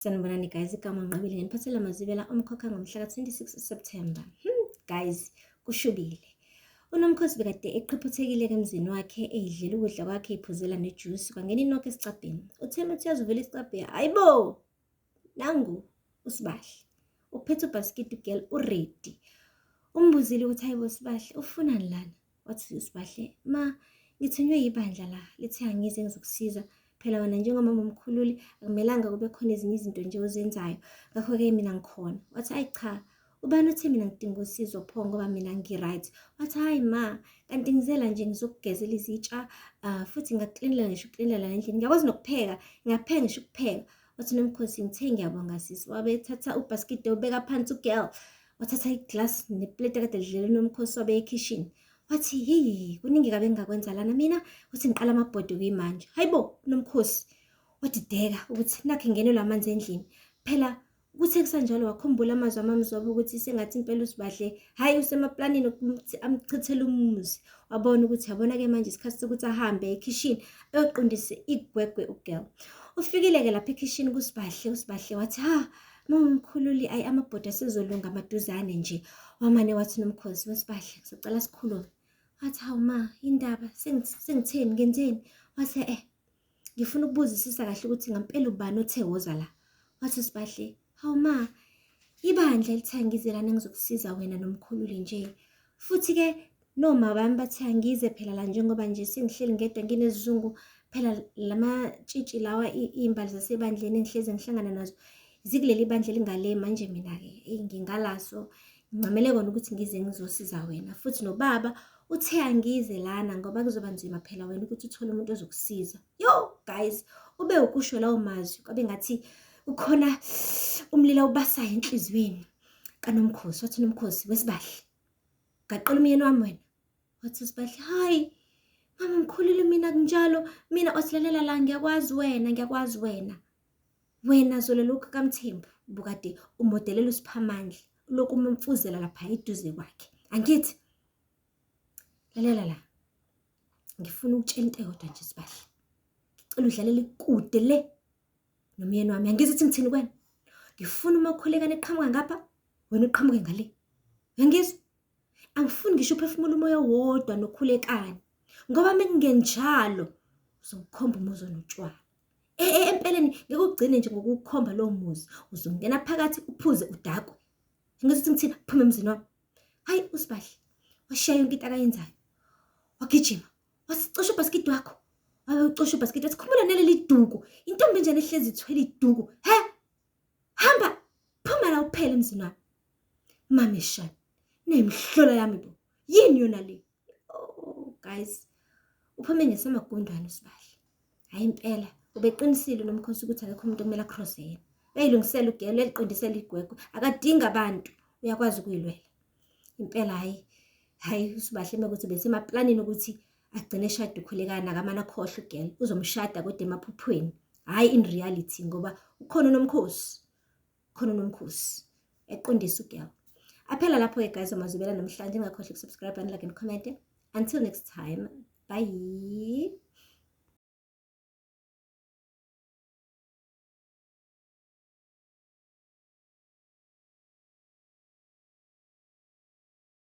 Sanibonani guys, igama ngiqabile nginiphathela amazibela omkhokha ngomhla ka-26 September. Guys, kushubile. UNomkhosi bekade eqhiphuthekile-ke emzini wakhe, eyidlela ukudla kwakhe, eyiphuzela nejuice, kwangena inokho esicabheni. Utheme uthi yazuvela isicabhe, hayibo! Nangu uSibahle. Uphethe ubhasikidi girl, uready. Umbuzile ukuthi hayibo Sibahle, ufunani lana? Wathi uSibahle, ma, ngithunywe yibandla la, lithi angize ngizokusiza. Phela wena njengomama omkhululi akumelanga kube khona ezinye izinto nje ozenzayo. Ngakho-ke mina ngikhona. Wathi hayi cha, ubani uthi mina ngidinga usizo pho ngoba mina ngi-right? Wathi hayi ma, kanti ngizela nje ngizokugezela izitsha, futhi ngakuklinela ngisho ukuklinela endlini. Ngiyakwazi nokupheka, ngiyapheka ngisho ukupheka. Wathi Nomkhosi ngithe ngiyabonga sisi. Wabethatha ubhasikidi ubeka phansi ugirl. Wathatha iglasi neplate akade lidlele uNomkhosi wabe ekhishini. Wathi kuningi kabe ngingakwenza lana mina. Wathi ngiqala amabhodi kuyimanje. Hayibo Nomkhosi wadideka ukuthi nakhe ngenelwa amanzi endlini. Phela kuthe kusanjalo wakhumbula amazwi amamzobo ukuthi sengathi impela uSibahle hayi usemaplanini ukuthi amchithele umuzi. Wabona ukuthi yabona-ke manje isikhathi sokuthi ahambe ekhishini ayoqondise igwegwe ugirl. Ufikile-ke lapha ekhishini kuSibahle. uSibahle wathi mama omkhululi ayi amabhodi asezolunga amaduzane nje. Wamane wathi Nomkhosi, weSibahle ngisacela sikhulume. Wathi hawu ma, indaba sengitheni ngenzeni? Wathi ngifuna ukubuzisisa kahle ukuthi ngampela ubani othe woza la. Wathi uSibahle, hawu ma, ibandla elithi angize lana ngizokusiza wena nomkhululi nje. Futhi-ke noma bami bathi angize phela la njengoba nje sengihleli ngedwa nginesizungu. Phela lamatshitshi lawa imbali zasebandleni engihlezi ngihlangana nazo zikuleli bandla elingale manje mina-ke ngingalaso. Ngincamele kona ukuthi ngize ngizosiza wena. Futhi nobaba uthe angize lana ngoba kuzoba nzima phela wena ukuthi uthole umuntu ozokusiza. Yo guys, ube ukusho lawo mazwi kwabe ngathi ukhona umlilo ubasayo enhlizweni kaNomkhosi. Wathi Nomkhosi, weSibahle, ngaqala umyeni wami wena? Wathi uSibahle, hayi mama mkhulule mina kunjalo. Mina osilalela la, ngiyakwazi wena. Wena zolo lokhu kaMthembu bukade umodelela uSiphamandla lokhu umemfuzela lapha eduze kwakhe. Angithi lalela la, ngifuna ukutshela into eyodwa nje Sibahle. Ngicela udlalele kude le nomyeni wami. Angizi ukuthi ngithini kwena. Ngifuna uma ukholekane eqhamuka ngapha wena uqhamuke ngale. Uyangizwa? Angifuni ngisho uphefumula umoya wodwa nokhulekane ngoba mengingenjalo uzokhomba umuzi onotshwala. Empeleni ngikugcine nje ngokukhomba lowo muzi. Uzongena phakathi uphuze udakwe. Ngizwe ukuthi ngithini? Phuma emzini wami. Hayi uSibahle washiya yonke into akayenzayo. Wagijima wasicosha ubhasikidi wakho. Wayocosha ubhasikidi wathi khumula naleli duku. Intombi njani ehlezi ithwele iduku. Hamba phuma la uphele emzini wami. Mama shani nemhlola yami bo. Yini yona le? Oh guys, uphume ngesamagundwane uSibahle. Hayi impela ubeqinisile Nomkhosi ukuthi akekho umuntu okumele across yena. Uyilungisela ugelo eliqondisela igwegwe. Akadinga abantu, uyakwazi ukuyilwela. Impela hayi uSibahle mekuthi besemaplanini ukuthi agcine eshada ukhulekana akamana khohle ugelo. Uzomshada kodwa emaphuphweni. Hayi in reality ngoba ukhona uNomkhosi. Khona uNomkhosi eqondisa ugelo. Aphela lapho-ke guys amazibela namhlanje. Ngakhohle ukusubscribe and like and comment. Until next time. Bye.